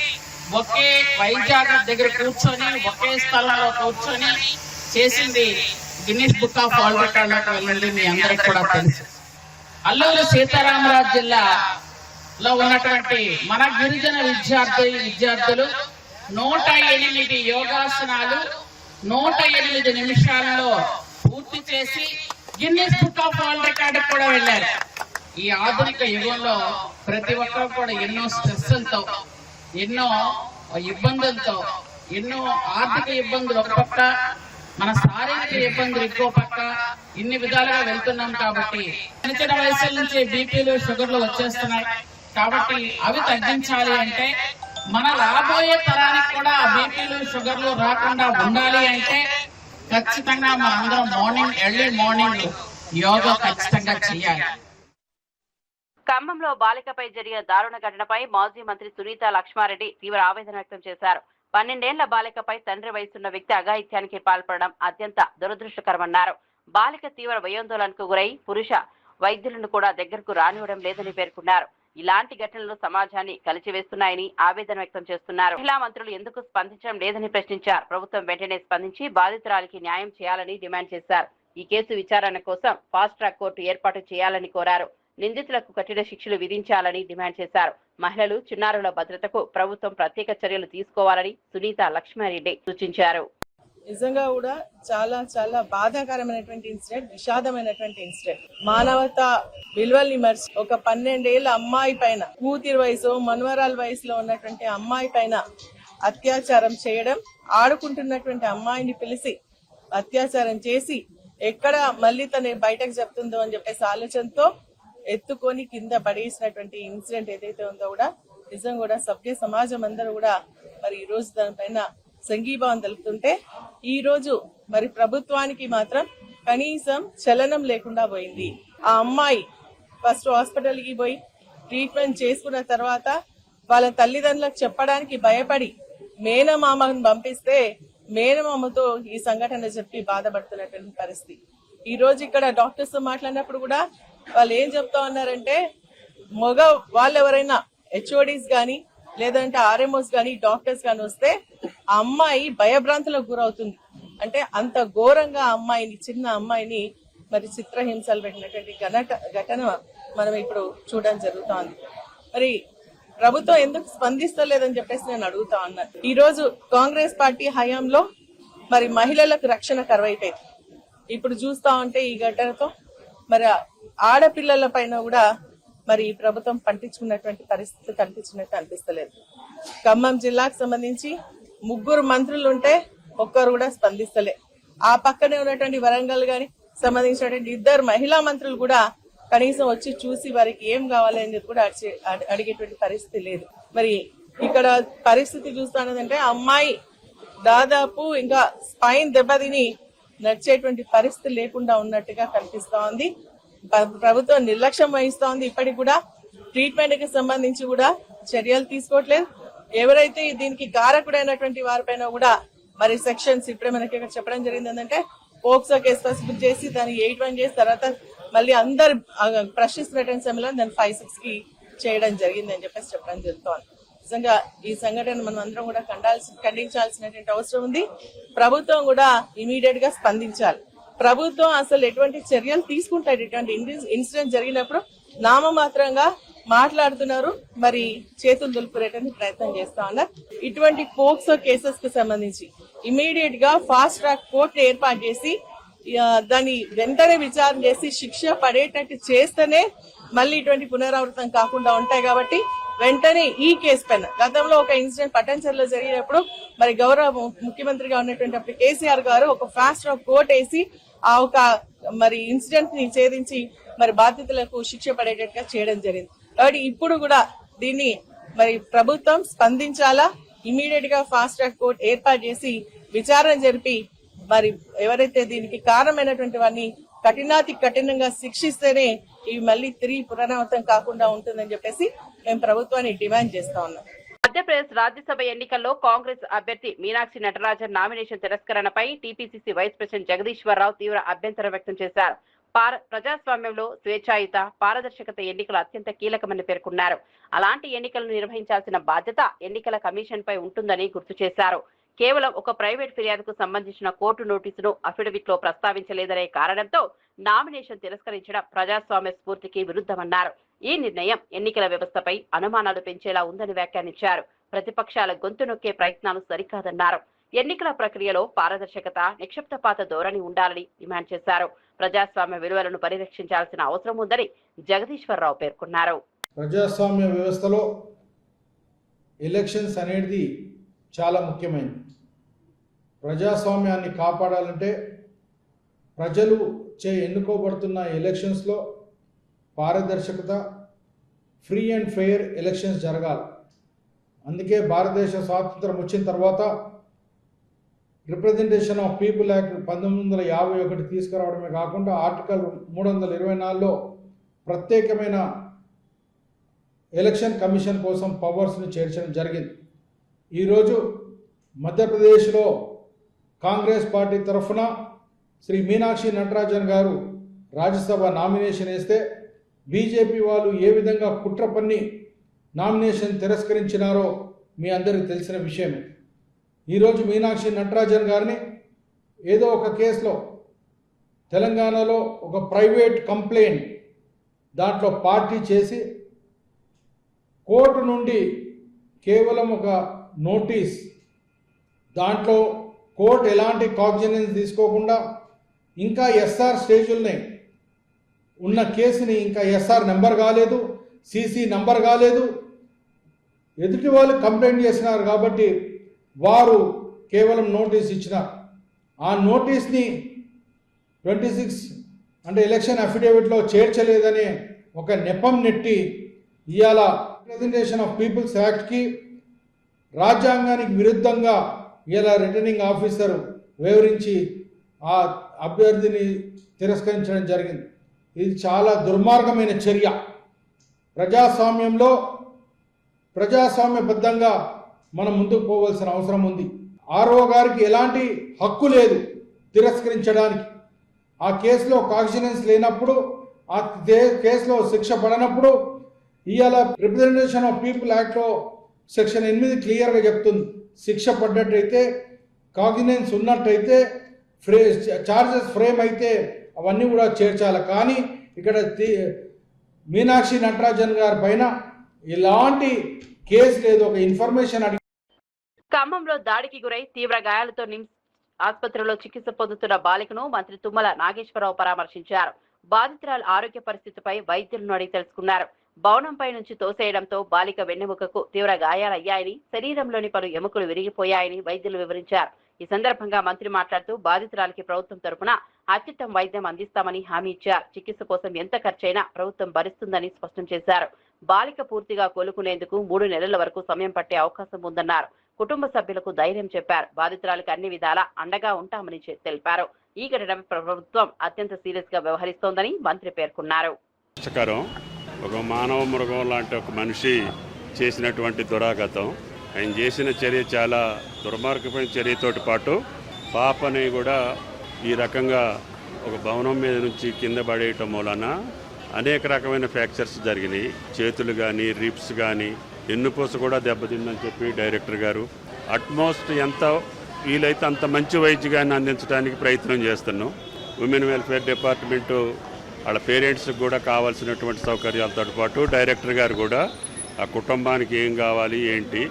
ఒకే వైజాగ్ దగ్గర కూర్చొని, ఒకే స్థలంలో కూర్చొని చేసింది గిన్నిస్ బుక్ ఆఫ్ వరల్డ్ రికార్డులకు వెళ్ళింది. మీ అందరికి కూడా తెలుసు. అల్లూరు సీతారామరాజు జిల్లాలో ఉన్నటువంటి మన గిరిజన విద్యార్థులు 108 యోగాసనాలు 108 నిమిషాల్లో పూర్తి చేసి Guinness book of world record కూడా వెళ్ళారు. ఈ ఆధునిక యుగంలో ప్రతి ఒక్కరు కూడా ఎన్నో స్ట్రెస్లతో, ఎన్నో ఇబ్బందులతో, ఎన్నో ఆర్థిక ఇబ్బందులు ఒక పక్క, మన శారీరక ఇబ్బందులు ఇంకో పక్క, ఇన్ని విధాలుగా వెళ్తున్నాం. కాబట్టి చిన్న వయసుల నుంచి బీపీలు, షుగర్లు వచ్చేస్తున్నాయి. కాబట్టి అవి తగ్గించాలి అంటే, మన రాబోయే తరానికి కూడా బీపీలు, షుగర్లు రాకుండా ఉండాలి అంటే ఖచ్చితంగా మనందరం ఎర్లీ మార్నింగ్ యోగా ఖచ్చితంగా చేయాలి. ఖమ్మంలో బాలికపై జరిగిన దారుణ ఘటనపై మాజీ మంత్రి సునీత లక్ష్మారెడ్డి తీవ్ర ఆవేదన వ్యక్తం చేశారు. 12 ఏళ్ల బాలికపై తండ్రి వయసున్న వ్యక్తి అఘాయిత్యానికి పాల్పడడం అత్యంత దురదృష్టకరమన్నారు. బాలిక తీవ్ర భయాందోళనకు గురై పురుష వైద్యులను కూడా దగ్గరకు రానివ్వడం లేదని పేర్కొన్నారు. ఇలాంటి ఘటనలు సమాజాన్ని కలిచివేస్తున్నాయని ఆవేదన వ్యక్తం చేస్తున్నారు. మహిళా మంత్రులు ఎందుకు స్పందించడం లేదని ప్రశ్నించారు. ప్రభుత్వం వెంటనే స్పందించి బాధితురాలికి న్యాయం చేయాలని డిమాండ్ చేశారు. ఈ కేసు విచారణ కోసం ఫాస్ట్ ట్రాక్ కోర్టు ఏర్పాటు చేయాలని కోరారు. నిందితులకు కఠిన శిక్షలు విధించాలని డిమాండ్ చేశారు. మహిళలు, చిన్నారుల భద్రతకు ప్రభుత్వం ప్రత్యేక చర్యలు తీసుకోవాలని సునీత లక్ష్మారెడ్డి సూచించారు. నిజంగా కూడా చాలా చాలా బాధాకరమైనటువంటి ఇన్సిడెంట్, విషాదమైనటువంటి ఇన్సిడెంట్. మానవతా విలువల్ని మర్చి ఒక 12 ఏళ్ల అమ్మాయి పైన, కూతురి వయసు, మన్వరాల వయసులో ఉన్నటువంటి అమ్మాయి పైన అత్యాచారం చేయడం, ఆడుకుంటున్నటువంటి అమ్మాయిని పిలిచి అత్యాచారం చేసి ఎక్కడ మళ్ళీ తను బయటకు చెప్తుందో అని చెప్పేసి ఆలోచనతో ఎత్తుకొని కింద పడేసినటువంటి ఇన్సిడెంట్ ఏదైతే ఉందో కూడా నిజం కూడా సభ్య సమాజం అందరూ కూడా మరి ఈ రోజు దానిపైన సంఘీభావం తెలుపుతుంటే ఈ రోజు మరి ప్రభుత్వానికి మాత్రం కనీసం చలనం లేకుండా పోయింది. ఆ అమ్మాయి ఫస్ట్ హాస్పిటల్ కి పోయి ట్రీట్మెంట్ చేసుకున్న తర్వాత వాళ్ళ తల్లిదండ్రులకు చెప్పడానికి భయపడి మేనమామను పంపిస్తే మేనమామతో ఈ సంఘటన చెప్పి బాధపడుతున్నటువంటి పరిస్థితి. ఈ రోజు ఇక్కడ డాక్టర్స్ తో మాట్లాడినప్పుడు కూడా వాళ్ళు ఏం చెప్తా ఉన్నారంటే మగ వాళ్ళు ఎవరైనా హెచ్ఓడీస్ గాని లేదంటే ఆర్ఎంఓస్ గాని డాక్టర్స్ గాని వస్తే ఆ అమ్మాయి భయభ్రాంతులకు గురవుతుంది. అంటే అంత ఘోరంగా అమ్మాయిని, చిన్న అమ్మాయిని మరి చిత్రహింసలు పెట్టినటువంటి ఘటన మనం ఇప్పుడు చూడడం జరుగుతోంది. మరి ప్రభుత్వం ఎందుకు స్పందిస్తలేదని చెప్పేసి నేను అడుగుతా ఉన్నాను. ఈ రోజు కాంగ్రెస్ పార్టీ హయాంలో మరి మహిళలకు రక్షణ కరువైపోయింది. ఇప్పుడు చూస్తా ఉంటే ఈ ఘటనతో మరి ఆడపిల్లల పైన కూడా మరి ఈ ప్రభుత్వం పట్టించుకున్నటువంటి పరిస్థితి కనిపించినట్టు అనిపిస్తలేదు. ఖమ్మం జిల్లాకు సంబంధించి 3 మంత్రులు ఉంటే ఒక్కరు కూడా స్పందిస్తలే. ఆ పక్కనే ఉన్నటువంటి వరంగల్ గాని సంబంధించినటువంటి 2 మహిళా మంత్రులు కూడా కనీసం వచ్చి చూసి వారికి ఏం కావాలి అని కూడా అడిగేటువంటి పరిస్థితి లేదు. మరి ఇక్కడ పరిస్థితి చూస్తానంటే అమ్మాయి దాదాపు ఇంకా స్పైన్ దెబ్బతిని నడిచేటువంటి పరిస్థితి లేకుండా ఉన్నట్టుగా కనిపిస్తా ఉంది. ప్రభుత్వం నిర్లక్ష్యం వహిస్తా ఉంది. ఇప్పటికి కూడా ట్రీట్మెంట్ కి సంబంధించి కూడా చర్యలు తీసుకోవట్లేదు. ఎవరైతే దీనికి కారకుడైనటువంటి వారిపైన కూడా మరి సెక్షన్స్ ఇప్పుడే మనకి ఇక్కడ చెప్పడం జరిగింది ఏంటంటే పోక్సో కేసు ఫస్ట్ చేసి దాన్ని 8-1 చేసి తర్వాత మళ్ళీ అందరు ప్రశ్నిస్తున్నటువంటి సమయంలో దాన్ని 5-6 కి చేయడం జరిగింది అని చెప్పేసి చెప్పడం జరుగుతోంది. నిజంగా ఈ సంఘటన మనం అందరం కూడా ఖండించాల్సినటువంటి అవసరం ఉంది. ప్రభుత్వం కూడా ఇమీడియట్ గా స్పందించాలి. ప్రభుత్వం అసలు ఎటువంటి చర్యలు తీసుకుంటారు ఇటువంటి ఇన్సిడెంట్ జరిగినప్పుడు? నామమాత్రంగా మాట్లాడుతున్నారు, మరి చేతులు దులుపురేటని ప్రయత్నం చేస్తా ఉన్నారు. ఇటువంటి పోక్సో కేసెస్ కు సంబంధించి ఇమీడియట్ గా ఫాస్ట్ ట్రాక్ కోర్టు ఏర్పాటు చేసి దాన్ని వెంటనే విచారణ చేసి శిక్ష పడేటట్టు చేస్తేనే మళ్ళీ ఇటువంటి పునరావృతం కాకుండా ఉంటాయి. కాబట్టి వెంటనే ఈ కేసు పైన గతంలో ఒక ఇన్సిడెంట్ పట్టణచెరులో జరిగినప్పుడు మరి గౌరవ ముఖ్యమంత్రిగా ఉన్నటువంటి కేసీఆర్ గారు ఒక ఫాస్ట్ ట్రాక్ కోర్టు వేసి ఆ ఒక మరి ఇన్సిడెంట్ ని ఛేదించి మరి బాధితులకు శిక్ష పడేటట్టుగా చేయడం జరిగింది. కాబట్టి ఇప్పుడు కూడా దీన్ని మరి ప్రభుత్వం స్పందించాలా, ఇమీడియట్ గా ఫాస్ట్ ట్రాక్ కోర్టు ఏర్పాటు చేసి విచారణ జరిపి మరి ఎవరైతే దీనికి కారణమైనటువంటి వారిని కఠినంగా శిక్షిస్తేనే ఇవి మళ్ళీ తిరిగి పునరావృతం కాకుండా ఉంటుందని చెప్పేసి మేము ప్రభుత్వాన్ని డిమాండ్ చేస్తా ఉన్నాం. మధ్యప్రదేశ్ రాజ్యసభ ఎన్నికల్లో కాంగ్రెస్ అభ్యర్థి మీనాక్షి నటరాజన్ నామినేషన్ తిరస్కరణపై TPCC vice president Jagadishwar Rao తీవ్ర అభ్యంతరం వ్యక్తం చేశారు. ప్రజాస్వామ్యంలో స్వేచ్ఛాయుత, పారదర్శకత ఎన్నికలు అత్యంత కీలకమని పేర్కొన్నారు. అలాంటి ఎన్నికలను నిర్వహించాల్సిన బాధ్యత ఎన్నికల కమిషన్ పై ఉంటుందని గుర్తు చేశారు. కేవలం ఒక ప్రైవేట్ ఫిర్యాదుకు సంబంధించిన కోర్టు నోటీసును అఫిడవిట్ లో ప్రస్తావించలేదనే కారణంతో నామినేషన్ తిరస్కరించడం ప్రజాస్వామ్య స్ఫూర్తికి విరుద్ధమన్నారు. ఈ నిర్ణయం ఎన్నికల వ్యవస్థపై అనుమానాలు పెంచేలా ఉందని వ్యాఖ్యానించారు. ప్రతిపక్షాల గొంతు నొక్కే ప్రయత్నాలు సరికాదన్నారు. ఎన్నికల ప్రక్రియలో పారదర్శకత, నిక్షిప్తపాత ధోరణి ఉండాలని డిమాండ్ చేశారు. ప్రజాస్వామ్య విలువలను పరిరక్షించాల్సిన అవసరం ఉందని జగదీశ్వర్ రావు పేర్కొన్నారు. ప్రజాస్వామ్య వ్యవస్థలో ఎలక్షన్స్ అనేది చాలా ముఖ్యమైనది. ప్రజాస్వామ్యాన్ని కాపాడాలంటే ప్రజలు ఎన్నుకోబడుతున్న ఎలక్షన్స్లో పారదర్శకత, ఫ్రీ అండ్ ఫెయిర్ ఎలక్షన్స్ జరగాలి. అందుకే భారతదేశ స్వాతంత్రం వచ్చిన తర్వాత రిప్రజెంటేషన్ ఆఫ్ పీపుల్ యాక్ట్ 1951 తీసుకురావడమే కాకుండా ఆర్టికల్ 324లో ప్రత్యేకమైన ఎలక్షన్ కమిషన్ కోసం పవర్స్ని చేర్చడం జరిగింది. ఈరోజు మధ్యప్రదేశ్లో కాంగ్రెస్ పార్టీ తరఫున శ్రీ మీనాక్షి నటరాజన్ గారు రాజ్యసభ నామినేషన్ వేస్తే బీజేపీ వాళ్ళు ఏ విధంగా కుట్ర పన్ని నామినేషన్ తిరస్కరించినారో మీ అందరికీ తెలిసిన విషయమే. ఈరోజు మీనాక్షి నటరాజన్ గారిని ఏదో ఒక కేసులో తెలంగాణలో ఒక ప్రైవేట్ కంప్లైంట్ దాంట్లో పార్టీ చేసి కోర్టు నుండి కేవలం ఒక నోటీస్, దాంట్లో కోర్టు ఎలాంటి కాగ్నిజెన్స్ తీసుకోకుండా ఇంకా ఎస్ఆర్ స్టేజుల్ని ఉన్న కేసుని ఇంకా ఎస్ఆర్ నెంబర్ కాలేదు, సిసి నెంబర్ కాలేదు, ఎదుటి వాళ్ళు కంప్లైంట్ చేసినారు కాబట్టి వారు కేవలం నోటీస్ ఇచ్చినారు. ఆ నోటీస్ని 26 అంటే ఎలక్షన్ అఫిడేవిట్లో చేర్చలేదనే ఒక నెపం నెట్టి ఇవాళ రిప్రజెంటేషన్ ఆఫ్ పీపుల్స్ యాక్ట్కి రాజ్యాంగానికి విరుద్ధంగా ఇలా రిటర్నింగ్ ఆఫీసర్ వివరించి ఆ అభ్యర్థిని తిరస్కరించడం జరిగింది. ఇది చాలా దుర్మార్గమైన చర్య. ప్రజాస్వామ్యంలో ప్రజాస్వామ్యబద్ధంగా మనం ముందుకు పోవాల్సిన అవసరం ఉంది. ఆర్ఓ గారికి ఎలాంటి హక్కు లేదు తిరస్కరించడానికి. ఆ కేసులో కాగ్నిజెన్స్ లేనప్పుడు, ఆ కేసులో శిక్ష పడనప్పుడు ఇవాళ రిప్రజెంటేషన్ ఆఫ్ పీపుల్ యాక్ట్లో సెక్షన్ 8 క్లియర్గా చెప్తుంది, శిక్ష పడ్డట్టయితే, కాగ్నిజెన్స్ ఉన్నట్టయితే, చార్జెస్ ఫ్రేమ్ అయితే అవన్నీ కూడా చేర్చాలి. కానీ ఇక్కడ మీనాక్షి నటరాజన్ గారి పైన ఎలాంటి కేసు లేదు. ఒక ఇన్ఫర్మేషన్ అడిగి ఖమ్మంలో దాడికి గురై తీవ్ర గాయాలతో నిమ్స్ ఆసుపత్రిలో చికిత్స పొందుతున్న బాలికను మంత్రి తుమ్మల నాగేశ్వరరావు పరామర్శించారు. బాధితురాల ఆరోగ్య పరిస్థితిపై వైద్యులను అడిగి తెలుసుకున్నారు. భవనంపై నుంచి తోసేయడంతో బాలిక వెన్నెముకకు తీవ్ర గాయాలయ్యాయని, శరీరంలోని పలు ఎముకలు విరిగిపోయాయని వైద్యులు వివరించారు. ఈ సందర్భంగా మంత్రి మాట్లాడుతూ బాధితురాలికి ప్రభుత్వం తరపున అత్యుత్తమ వైద్యం అందిస్తామని హామీ ఇచ్చారు. చికిత్స కోసం ఎంత ఖర్చైనా ప్రభుత్వం భరిస్తుందని స్పష్టం చేశారు. బాలిక పూర్తిగా కోలుకునేందుకు 3 నెలల వరకు సమయం పట్టే అవకాశం ఉందన్నారు. కుటుంబ సభ్యులకు ధైర్యం చెప్పారు. బాధితురాలకు అన్ని విధాలా అండగా ఉంటామని తెలిపారు. ఈ ఘటన ప్రభుత్వం అత్యంత సీరియస్ గా వ్యవహరిస్తోందని మంత్రి పేర్కొన్నారు. ఒక మానవ మృగం లాంటి ఒక మనిషి చేసినటువంటి దురాగతం, ఆయన చేసిన చర్య చాలా దుర్మార్గమైన చర్యతోటి పాటు పాపని కూడా ఈ రకంగా ఒక భవనం మీద నుంచి కింద పడేయటం మూలన అనేక రకమైన ఫ్రాక్చర్స్ జరిగినాయి. చేతులు కానీ, రిప్స్ కానీ, ఎన్నుపూస కూడా దెబ్బతిందని చెప్పి డైరెక్టర్ గారు అట్మోస్ట్ ఎంత వీలైతే అంత మంచి వైద్యాన్ని అందించడానికి ప్రయత్నం చేస్తున్నాం. ఉమెన్ వెల్ఫేర్ డిపార్ట్మెంటు వాళ్ళ పేరెంట్స్కి కూడా కావాల్సినటువంటి సౌకర్యాలతో పాటు డైరెక్టర్ గారు కూడా ఆ కుటుంబానికి ఏం కావాలి ఏంటి,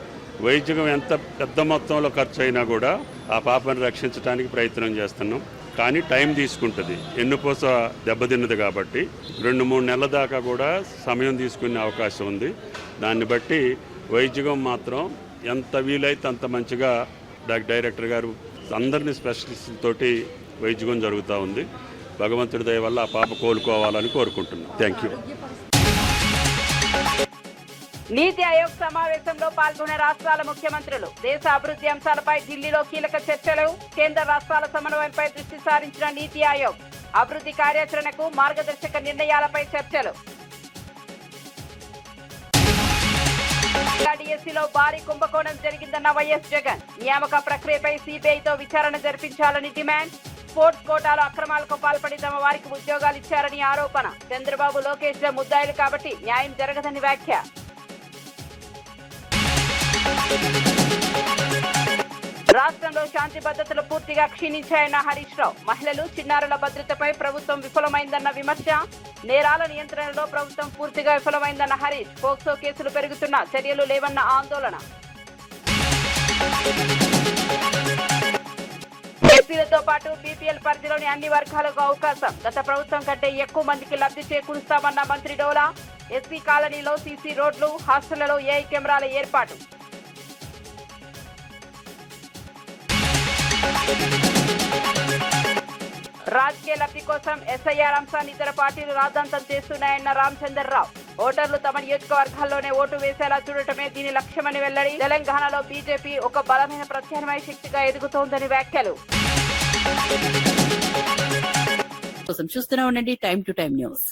వైద్యం ఎంత పెద్ద మొత్తంలో ఖర్చు అయినా కూడా ఆ పాపను రక్షించడానికి ప్రయత్నం చేస్తున్నాం. కానీ టైం తీసుకుంటుంది, ఎన్నుపూస దెబ్బతిన్నది కాబట్టి 2-3 నెలల దాకా కూడా సమయం తీసుకునే అవకాశం ఉంది. దాన్ని బట్టి వైద్యం మాత్రం ఎంత వీలైతే అంత మంచిగా డైరెక్టర్ గారు అందరినీ స్పెషలిస్టులతోటి వైద్యం జరుగుతూ ఉంది. భగవంతుడి దయ వల్ల ఆ పాప కోలుకోవాలని కోరుకుంటున్నాం. Thank you. నీతి ఆయోగ్ సమావేశంలో పాల్గొనే రాష్ట్రాల ముఖ్యమంత్రులు దేశ అభివృద్ధి అంశాలపై ఢిల్లీలో కీలక చర్చలు. కేంద్ర రాష్ట్రాల సమన్వయంపై దృష్టి సారించిన నీతి ఆయోగ్ అభివృద్ధి కార్యాచరణకు మార్గదర్శక నిర్ణయాలపై చర్చలు. డిఎస్సీలో భారీ కుంభకోణం జరిగిందన్న వైఎస్ జగన్. నియామక ప్రక్రియపై సిబిఐతో విచారణ జరిపించాలని డిమాండ్. స్పోర్ట్స్ కోటాలో అక్రమాలకు పాల్పడి తమ వారికి ఉద్యోగాలు ఇచ్చారని ఆరోపణ. చంద్రబాబు, లోకేష్ ల ముద్దాయిలు కాబట్టి న్యాయం జరగదని వ్యాఖ్య. రాష్ట్రంలో శాంతి భద్రతలు పూర్తిగా క్షీణించాయన్న హరీష్ రావు. మహిళలు, చిన్నారుల భద్రతపై ప్రభుత్వం విఫలమైందన్న విమర్శ. నేరాల నియంత్రణలో ప్రభుత్వం పూర్తిగా విఫలమైందన్న హరీష్. పోక్సో కేసులు పెరుగుతున్నా చర్యలు లేవన్న ఆందోళన. ఎస్సీలతో పాటు బీపీఎల్ పరిధిలోని అన్ని వర్గాలకు అవకాశం. గత ప్రభుత్వం కంటే ఎక్కువ మందికి లబ్ధి చేకూరుస్తామన్న మంత్రి డోలా. ఎస్సీ కాలనీలో సీసీ రోడ్లు, హాస్టళ్లలో ఏఐ కెమెరాల ఏర్పాటు. రాజకీయ లబ్ధి కోసం ఎస్ఐఆర్ అంశాన్ని ఇతర పార్టీలు రాద్ధాంతం చేస్తున్నాయన్న రామచంద్రరావు. ఓటర్లు తమ నియోజకవర్గాల్లోనే ఓటు వేసేలా చూడటమే దీని లక్ష్యమని వెల్లడి. తెలంగాణలో బీజేపీ ఒక బలమైన ప్రత్యామ్నాయ శక్తిగా ఎదుగుతోందని వ్యాఖ్యలు. చూస్తూనే ఉండండి టైమ్ టు టైమ్ న్యూస్.